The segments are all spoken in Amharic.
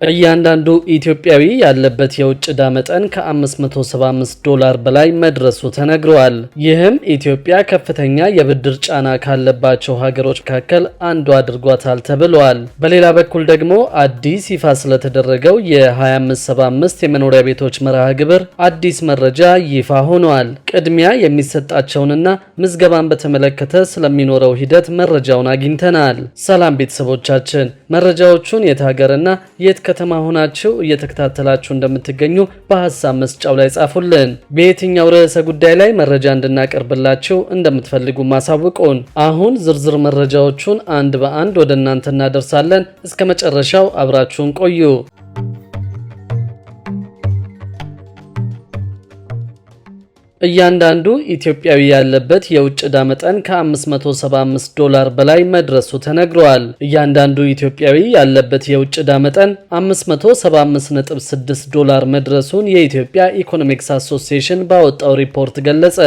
እያንዳንዱ ኢትዮጵያዊ ያለበት የውጭ ዕዳ መጠን ከ$575 በላይ መድረሱ ተነግሯል። ይህም ኢትዮጵያ ከፍተኛ የብድር ጫና ካለባቸው ሀገሮች መካከል አንዱ አድርጓታል ተብሏል። በሌላ በኩል ደግሞ አዲስ ይፋ ስለተደረገው የ2575 የመኖሪያ ቤቶች መርሃ ግብር አዲስ መረጃ ይፋ ሆኗል። ቅድሚያ የሚሰጣቸውንና ምዝገባን በተመለከተ ስለሚኖረው ሂደት መረጃውን አግኝተናል። ሰላም ቤተሰቦቻችን፣ መረጃዎቹን የት ሀገርና የት ከተማ ሆናችሁ እየተከታተላችሁ እንደምትገኙ በሐሳብ መስጫው ላይ ጻፉልን። በየትኛው ርዕሰ ጉዳይ ላይ መረጃ እንድናቀርብላችሁ እንደምትፈልጉ ማሳውቁን። አሁን ዝርዝር መረጃዎቹን አንድ በአንድ ወደ እናንተ እናደርሳለን። እስከ መጨረሻው አብራችሁን ቆዩ። እያንዳንዱ ኢትዮጵያዊ ያለበት የውጭ ዕዳ መጠን ከ$575 በላይ መድረሱ ተነግሯል። እያንዳንዱ ኢትዮጵያዊ ያለበት የውጭ ዕዳ መጠን $575.6 መድረሱን የኢትዮጵያ ኢኮኖሚክስ አሶሲዬሽን ባወጣው ሪፖርት ገለጸ።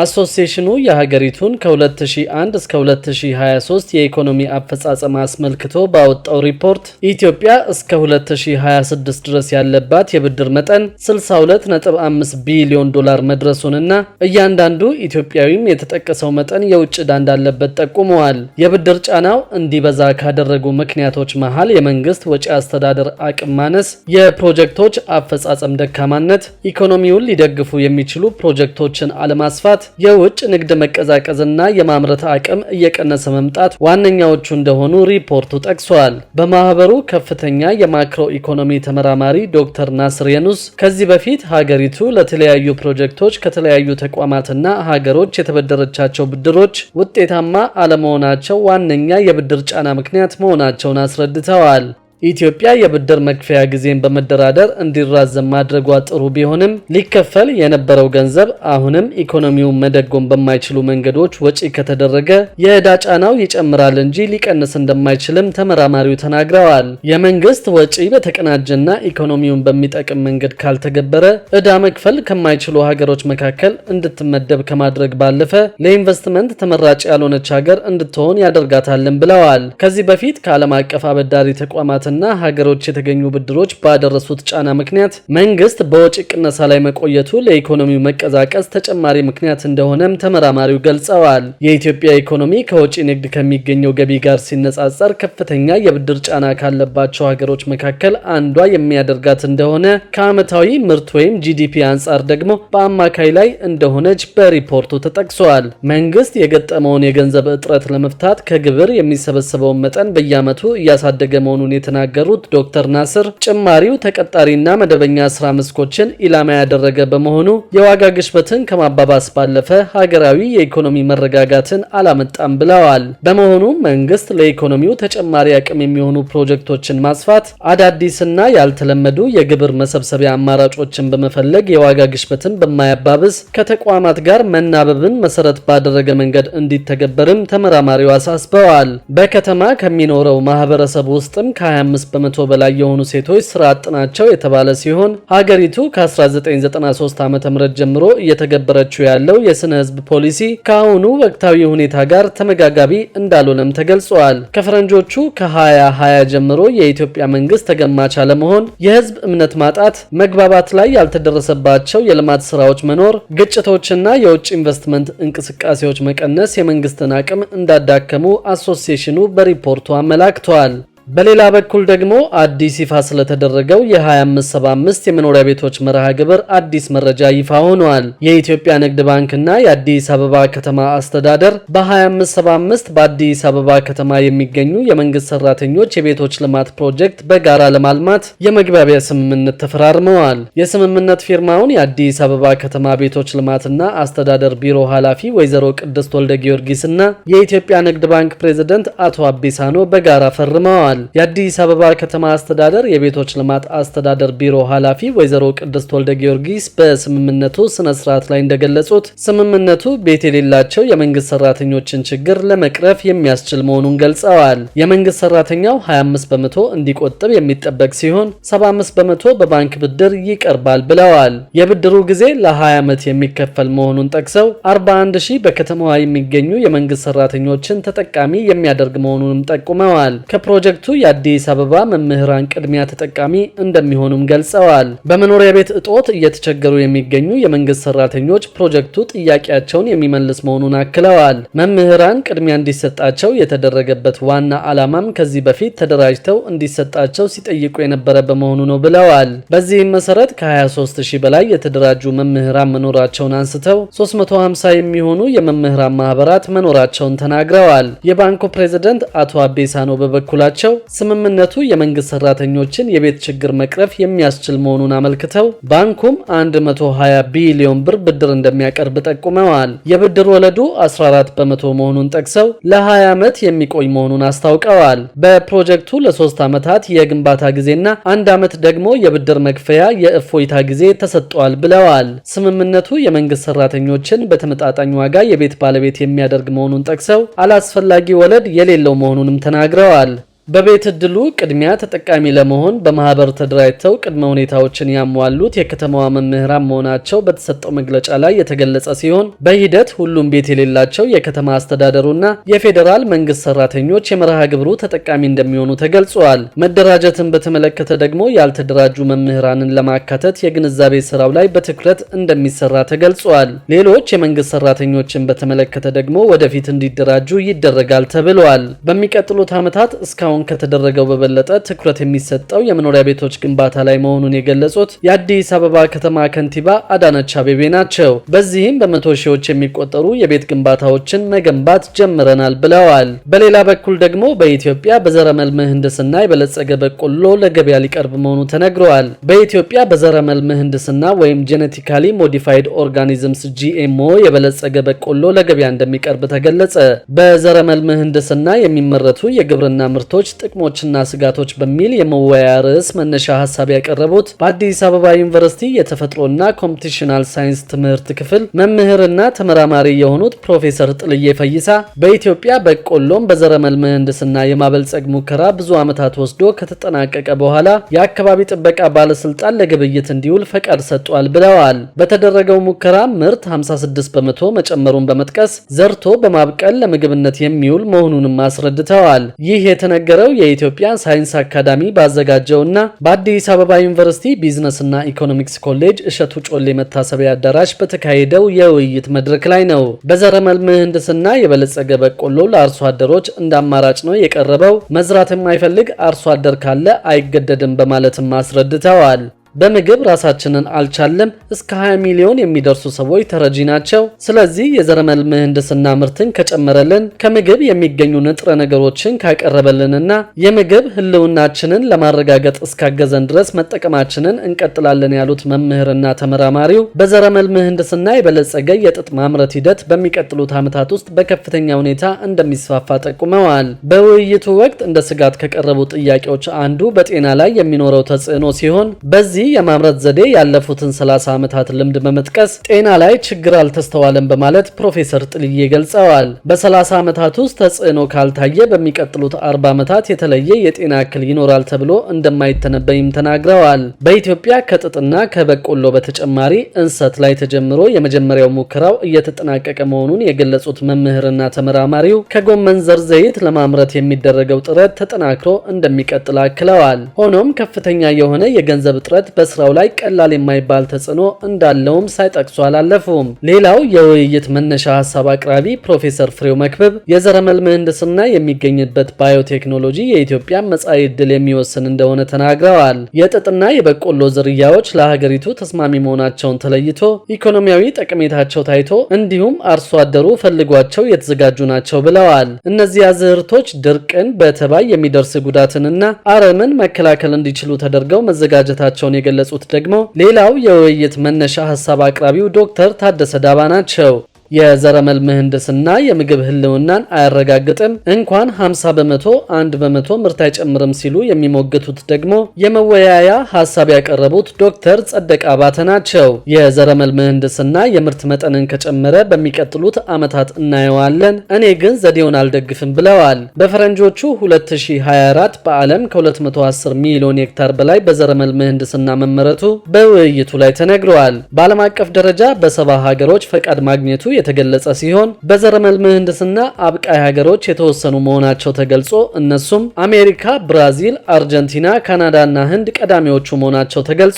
አሶሲዬሽኑ የሀገሪቱን ከ2001 እስከ 2023 የኢኮኖሚ አፈጻጸም አስመልክቶ ባወጣው ሪፖርት ኢትዮጵያ እስከ 2026 ድረስ ያለባት የብድር መጠን $62.5 ቢሊዮን መድረሱን እና እያንዳንዱ ኢትዮጵያዊም የተጠቀሰው መጠን የውጭ ዕዳ እንዳለበት ጠቁመዋል። የብድር ጫናው እንዲበዛ ካደረጉ ምክንያቶች መሃል የመንግስት ወጪ አስተዳደር አቅም ማነስ፣ የፕሮጀክቶች አፈጻጸም ደካማነት፣ ኢኮኖሚውን ሊደግፉ የሚችሉ ፕሮጀክቶችን አለማስፋት፣ የውጭ ንግድ መቀዛቀዝና የማምረት አቅም እየቀነሰ መምጣት ዋነኛዎቹ እንደሆኑ ሪፖርቱ ጠቅሷል። በማህበሩ ከፍተኛ የማክሮ ኢኮኖሚ ተመራማሪ ዶክተር ናስር የኑስ ከዚህ በፊት ሀገሪቱ ለተለያዩ ፕሮጀክቶች ከተለያዩ ተቋማትና ሀገሮች የተበደረቻቸው ብድሮች ውጤታማ አለመሆናቸው ዋነኛ የብድር ጫና ምክንያት መሆናቸውን አስረድተዋል። ኢትዮጵያ የብድር መክፈያ ጊዜን በመደራደር እንዲራዘም ማድረጓ ጥሩ ቢሆንም ሊከፈል የነበረው ገንዘብ አሁንም ኢኮኖሚውን መደጎም በማይችሉ መንገዶች ወጪ ከተደረገ የዕዳ ጫናው ይጨምራል እንጂ ሊቀንስ እንደማይችልም ተመራማሪው ተናግረዋል። የመንግስት ወጪ በተቀናጀና ኢኮኖሚውን በሚጠቅም መንገድ ካልተገበረ ዕዳ መክፈል ከማይችሉ ሀገሮች መካከል እንድትመደብ ከማድረግ ባለፈ ለኢንቨስትመንት ተመራጭ ያልሆነች ሀገር እንድትሆን ያደርጋታልን ብለዋል። ከዚህ በፊት ከዓለም አቀፍ አበዳሪ ተቋማት እና ሀገሮች የተገኙ ብድሮች ባደረሱት ጫና ምክንያት መንግስት በወጪ ቅነሳ ላይ መቆየቱ ለኢኮኖሚው መቀዛቀዝ ተጨማሪ ምክንያት እንደሆነም ተመራማሪው ገልጸዋል። የኢትዮጵያ ኢኮኖሚ ከወጪ ንግድ ከሚገኘው ገቢ ጋር ሲነጻጸር ከፍተኛ የብድር ጫና ካለባቸው ሀገሮች መካከል አንዷ የሚያደርጋት እንደሆነ፣ ከዓመታዊ ምርት ወይም ጂዲፒ አንጻር ደግሞ በአማካይ ላይ እንደሆነች በሪፖርቱ ተጠቅሷል። መንግስት የገጠመውን የገንዘብ እጥረት ለመፍታት ከግብር የሚሰበሰበውን መጠን በየዓመቱ እያሳደገ መሆኑን የተናገሩት ዶክተር ናስር ጭማሪው ተቀጣሪና መደበኛ ስራ መስኮችን ኢላማ ያደረገ በመሆኑ የዋጋ ግሽበትን ከማባባስ ባለፈ ሀገራዊ የኢኮኖሚ መረጋጋትን አላመጣም ብለዋል። በመሆኑ መንግስት ለኢኮኖሚው ተጨማሪ አቅም የሚሆኑ ፕሮጀክቶችን ማስፋት፣ አዳዲስና ያልተለመዱ የግብር መሰብሰቢያ አማራጮችን በመፈለግ የዋጋ ግሽበትን በማያባብስ ከተቋማት ጋር መናበብን መሰረት ባደረገ መንገድ እንዲተገበርም ተመራማሪው አሳስበዋል። በከተማ ከሚኖረው ማህበረሰብ ውስጥም ከ25 በመቶ በላይ የሆኑ ሴቶች ስራ አጥ ናቸው የተባለ ሲሆን ሀገሪቱ ከ1993 ዓ.ም ጀምሮ እየተገበረችው ያለው የስነ ህዝብ ፖሊሲ ከአሁኑ ወቅታዊ ሁኔታ ጋር ተመጋጋቢ እንዳልሆነም ተገልጿል። ከፈረንጆቹ ከ2020 ጀምሮ የኢትዮጵያ መንግስት ተገማች አለመሆን፣ የህዝብ እምነት ማጣት፣ መግባባት ላይ ያልተደረሰባቸው የልማት ስራዎች መኖር፣ ግጭቶችና የውጭ ኢንቨስትመንት እንቅስቃሴዎች መቀነስ የመንግስትን አቅም እንዳዳከሙ አሶሲዬሽኑ በሪፖርቱ አመላክቷል። በሌላ በኩል ደግሞ አዲስ ይፋ ስለተደረገው የ2575 የመኖሪያ ቤቶች መርሃ ግብር አዲስ መረጃ ይፋ ሆኗል። የኢትዮጵያ ንግድ ባንክና የአዲስ አበባ ከተማ አስተዳደር በ2575 በአዲስ አበባ ከተማ የሚገኙ የመንግስት ሰራተኞች የቤቶች ልማት ፕሮጀክት በጋራ ለማልማት የመግባቢያ ስምምነት ተፈራርመዋል። የስምምነት ፊርማውን የአዲስ አበባ ከተማ ቤቶች ልማትና አስተዳደር ቢሮ ኃላፊ ወይዘሮ ቅድስት ወልደ ጊዮርጊስና የኢትዮጵያ ንግድ ባንክ ፕሬዝዳንት አቶ አቢሳኖ በጋራ ፈርመዋል። የአዲስ አበባ ከተማ አስተዳደር የቤቶች ልማት አስተዳደር ቢሮ ኃላፊ ወይዘሮ ቅድስት ወልደ ጊዮርጊስ በስምምነቱ ስነ ስርዓት ላይ እንደገለጹት ስምምነቱ ቤት የሌላቸው የመንግስት ሰራተኞችን ችግር ለመቅረፍ የሚያስችል መሆኑን ገልጸዋል። የመንግስት ሰራተኛው 25 በመቶ እንዲቆጥብ የሚጠበቅ ሲሆን 75 በመቶ በባንክ ብድር ይቀርባል ብለዋል። የብድሩ ጊዜ ለ20 ዓመት የሚከፈል መሆኑን ጠቅሰው 41 ሺህ በከተማዋ የሚገኙ የመንግስት ሰራተኞችን ተጠቃሚ የሚያደርግ መሆኑንም ጠቁመዋል። ከፕሮጀክቱ ፕሮጀክቱ የአዲስ አበባ መምህራን ቅድሚያ ተጠቃሚ እንደሚሆኑም ገልጸዋል። በመኖሪያ ቤት እጦት እየተቸገሩ የሚገኙ የመንግስት ሰራተኞች ፕሮጀክቱ ጥያቄያቸውን የሚመልስ መሆኑን አክለዋል። መምህራን ቅድሚያ እንዲሰጣቸው የተደረገበት ዋና ዓላማም ከዚህ በፊት ተደራጅተው እንዲሰጣቸው ሲጠይቁ የነበረ በመሆኑ ነው ብለዋል። በዚህም መሰረት ከ23000 በላይ የተደራጁ መምህራን መኖራቸውን አንስተው 350 የሚሆኑ የመምህራን ማህበራት መኖራቸውን ተናግረዋል። የባንኩ ፕሬዝዳንት አቶ አቤሳኖ በበኩላቸው ስምምነቱ የመንግስት ሰራተኞችን የቤት ችግር መቅረፍ የሚያስችል መሆኑን አመልክተው ባንኩም 120 ቢሊዮን ብር ብድር እንደሚያቀርብ ጠቁመዋል። የብድር ወለዱ 14 በመቶ መሆኑን ጠቅሰው ለ20 ዓመት የሚቆይ መሆኑን አስታውቀዋል። በፕሮጀክቱ ለ3 ዓመታት የግንባታ ጊዜና 1 ዓመት ደግሞ የብድር መክፈያ የእፎይታ ጊዜ ተሰጥቷል ብለዋል። ስምምነቱ የመንግስት ሰራተኞችን በተመጣጣኝ ዋጋ የቤት ባለቤት የሚያደርግ መሆኑን ጠቅሰው አላስፈላጊ ወለድ የሌለው መሆኑንም ተናግረዋል። በቤት እድሉ ቅድሚያ ተጠቃሚ ለመሆን በማህበር ተደራጅተው ቅድመ ሁኔታዎችን ያሟሉት የከተማዋ መምህራን መሆናቸው በተሰጠው መግለጫ ላይ የተገለጸ ሲሆን በሂደት ሁሉም ቤት የሌላቸው የከተማ አስተዳደሩና የፌዴራል መንግስት ሰራተኞች የመርሃ ግብሩ ተጠቃሚ እንደሚሆኑ ተገልጿል። መደራጀትን በተመለከተ ደግሞ ያልተደራጁ መምህራንን ለማካተት የግንዛቤ ስራው ላይ በትኩረት እንደሚሰራ ተገልጿል። ሌሎች የመንግስት ሰራተኞችን በተመለከተ ደግሞ ወደፊት እንዲደራጁ ይደረጋል ተብሏል። በሚቀጥሉት ዓመታት እስካሁን ከተደረገው በበለጠ ትኩረት የሚሰጠው የመኖሪያ ቤቶች ግንባታ ላይ መሆኑን የገለጹት የአዲስ አበባ ከተማ ከንቲባ አዳነች አቤቤ ናቸው። በዚህም በመቶ ሺዎች የሚቆጠሩ የቤት ግንባታዎችን መገንባት ጀምረናል ብለዋል። በሌላ በኩል ደግሞ በኢትዮጵያ በዘረመል ምህንድስና የበለጸገ በቆሎ ለገበያ ሊቀርብ መሆኑ ተነግሯል። በኢትዮጵያ በዘረመል ምህንድስና ወይም ጄኔቲካሊ ሞዲፋይድ ኦርጋኒዝምስ GMO የበለጸገ በቆሎ ለገበያ እንደሚቀርብ ተገለጸ። በዘረመል ምህንድስና የሚመረቱ የግብርና ምርቶች ጥቅሞችና ስጋቶች በሚል የመወያያ ርዕስ መነሻ ሐሳብ ያቀረቡት በአዲስ አበባ ዩኒቨርሲቲ የተፈጥሮና ኮምፒቲሽናል ሳይንስ ትምህርት ክፍል መምህርና ተመራማሪ የሆኑት ፕሮፌሰር ጥልዬ ፈይሳ በኢትዮጵያ በቆሎም በዘረመል ምህንድስና የማበልጸግ ሙከራ ብዙ ዓመታት ወስዶ ከተጠናቀቀ በኋላ የአካባቢ ጥበቃ ባለስልጣን ለግብይት እንዲውል ፈቃድ ሰጥቷል ብለዋል። በተደረገው ሙከራ ምርት 56 በመቶ መጨመሩን በመጥቀስ ዘርቶ በማብቀል ለምግብነት የሚውል መሆኑንም አስረድተዋል። ይህ የተነገረው የኢትዮጵያ ሳይንስ አካዳሚ ባዘጋጀውና በአዲስ አበባ ዩኒቨርሲቲ ቢዝነስና ኢኮኖሚክስ ኮሌጅ እሸቱ ጮሌ መታሰቢያ አዳራሽ በተካሄደው የውይይት መድረክ ላይ ነው። በዘረመል ምህንድስና የበለጸገ በቆሎ ለአርሶ አደሮች እንደ አማራጭ ነው የቀረበው። መዝራት የማይፈልግ አርሶ አደር ካለ አይገደድም በማለትም አስረድተዋል። በምግብ ራሳችንን አልቻለም። እስከ 20 ሚሊዮን የሚደርሱ ሰዎች ተረጂ ናቸው። ስለዚህ የዘረመል ምህንድስና ምርትን ከጨመረልን፣ ከምግብ የሚገኙ ንጥረ ነገሮችን ካቀረበልንና የምግብ ህልውናችንን ለማረጋገጥ እስካገዘን ድረስ መጠቀማችንን እንቀጥላለን ያሉት መምህርና ተመራማሪው በዘረመል ምህንድስና የበለጸገ የጥጥ ማምረት ሂደት በሚቀጥሉት ዓመታት ውስጥ በከፍተኛ ሁኔታ እንደሚስፋፋ ጠቁመዋል። በውይይቱ ወቅት እንደ ስጋት ከቀረቡ ጥያቄዎች አንዱ በጤና ላይ የሚኖረው ተጽዕኖ ሲሆን በዚህ የማምረት ዘዴ ያለፉትን 30 ዓመታት ልምድ በመጥቀስ ጤና ላይ ችግር አልተስተዋለም በማለት ፕሮፌሰር ጥልዬ ገልጸዋል። በ30 ዓመታት ውስጥ ተጽዕኖ ካልታየ በሚቀጥሉት 40 ዓመታት የተለየ የጤና እክል ይኖራል ተብሎ እንደማይተነበይም ተናግረዋል። በኢትዮጵያ ከጥጥና ከበቆሎ በተጨማሪ እንሰት ላይ ተጀምሮ የመጀመሪያው ሙከራው እየተጠናቀቀ መሆኑን የገለጹት መምህርና ተመራማሪው ከጎመን ዘር ዘይት ለማምረት የሚደረገው ጥረት ተጠናክሮ እንደሚቀጥል አክለዋል። ሆኖም ከፍተኛ የሆነ የገንዘብ እጥረት በስራው ላይ ቀላል የማይባል ተጽዕኖ እንዳለውም ሳይጠቅሱ አላለፉም። ሌላው የውይይት መነሻ ሐሳብ አቅራቢ ፕሮፌሰር ፍሬው መክብብ የዘረመል ምህንድስና የሚገኝበት ባዮቴክኖሎጂ የኢትዮጵያ መጻኢ ዕድል የሚወስን እንደሆነ ተናግረዋል። የጥጥና የበቆሎ ዝርያዎች ለሀገሪቱ ተስማሚ መሆናቸውን ተለይቶ ኢኮኖሚያዊ ጠቀሜታቸው ታይቶ እንዲሁም አርሶ አደሩ ፈልጓቸው የተዘጋጁ ናቸው ብለዋል። እነዚህ አዝርቶች ድርቅን፣ በተባይ የሚደርስ ጉዳትንና አረምን መከላከል እንዲችሉ ተደርገው መዘጋጀታቸውን የገለጹት ደግሞ ሌላው የውይይት መነሻ ሐሳብ አቅራቢው ዶክተር ታደሰ ዳባ ናቸው። የዘረመል ምህንድስና የምግብ ህልውናን አያረጋግጥም፣ እንኳን 50 በመቶ 1 በመቶ ምርት አይጨምርም ሲሉ የሚሞግቱት ደግሞ የመወያያ ሐሳብ ያቀረቡት ዶክተር ጸደቀ አባተ ናቸው። የዘረመል ምህንድስና የምርት መጠንን ከጨመረ በሚቀጥሉት ዓመታት እናየዋለን፣ እኔ ግን ዘዴውን አልደግፍም ብለዋል። በፈረንጆቹ 2024 በዓለም ከ210 ሚሊዮን ሄክታር በላይ በዘረመል ምህንድስና መመረቱ በውይይቱ ላይ ተነግሯል። በዓለም አቀፍ ደረጃ በ70 ሀገሮች ፈቃድ ማግኘቱ የተገለጸ ሲሆን በዘረመል ምህንድስና አብቃይ ሀገሮች የተወሰኑ መሆናቸው ተገልጾ እነሱም አሜሪካ፣ ብራዚል፣ አርጀንቲና፣ ካናዳና ህንድ ቀዳሚዎቹ መሆናቸው ተገልጿል።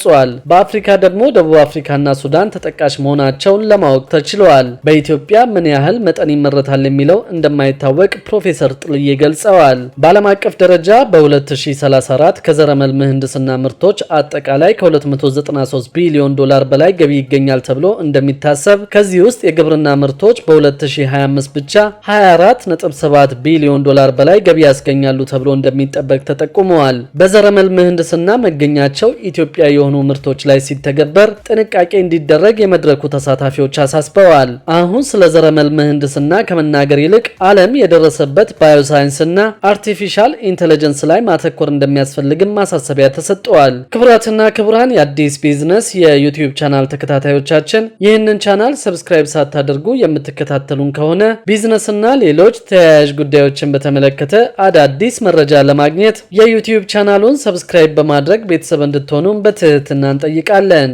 በአፍሪካ ደግሞ ደቡብ አፍሪካና ሱዳን ተጠቃሽ መሆናቸውን ለማወቅ ተችሏል። በኢትዮጵያ ምን ያህል መጠን ይመረታል የሚለው እንደማይታወቅ ፕሮፌሰር ጥልዬ ገልጸዋል። በዓለም አቀፍ ደረጃ በ2034 ከዘረመል ምህንድስና ምርቶች አጠቃላይ ከ293 ቢሊዮን ዶላር በላይ ገቢ ይገኛል ተብሎ እንደሚታሰብ፣ ከዚህ ውስጥ የግብርና ምርቶች በ2025 ብቻ 24.7 ቢሊዮን ዶላር በላይ ገቢ ያስገኛሉ ተብሎ እንደሚጠበቅ ተጠቁመዋል። በዘረመል ምህንድስና መገኛቸው ኢትዮጵያ የሆኑ ምርቶች ላይ ሲተገበር ጥንቃቄ እንዲደረግ የመድረኩ ተሳታፊዎች አሳስበዋል። አሁን ስለ ዘረመል ምህንድስና ከመናገር ይልቅ ዓለም የደረሰበት ባዮሳይንስና አርቲፊሻል ኢንተለጀንስ ላይ ማተኮር እንደሚያስፈልግም ማሳሰቢያ ተሰጥቷል። ክቡራትና ክቡራን የአዲስ ቢዝነስ የዩቲዩብ ቻናል ተከታታዮቻችን ይህንን ቻናል ሰብስክራይብ ሳታደርጉ የምትከታተሉን ከሆነ ቢዝነስና ሌሎች ተያያዥ ጉዳዮችን በተመለከተ አዳዲስ መረጃ ለማግኘት የዩቲዩብ ቻናሉን ሰብስክራይብ በማድረግ ቤተሰብ እንድትሆኑም በትህትና እንጠይቃለን።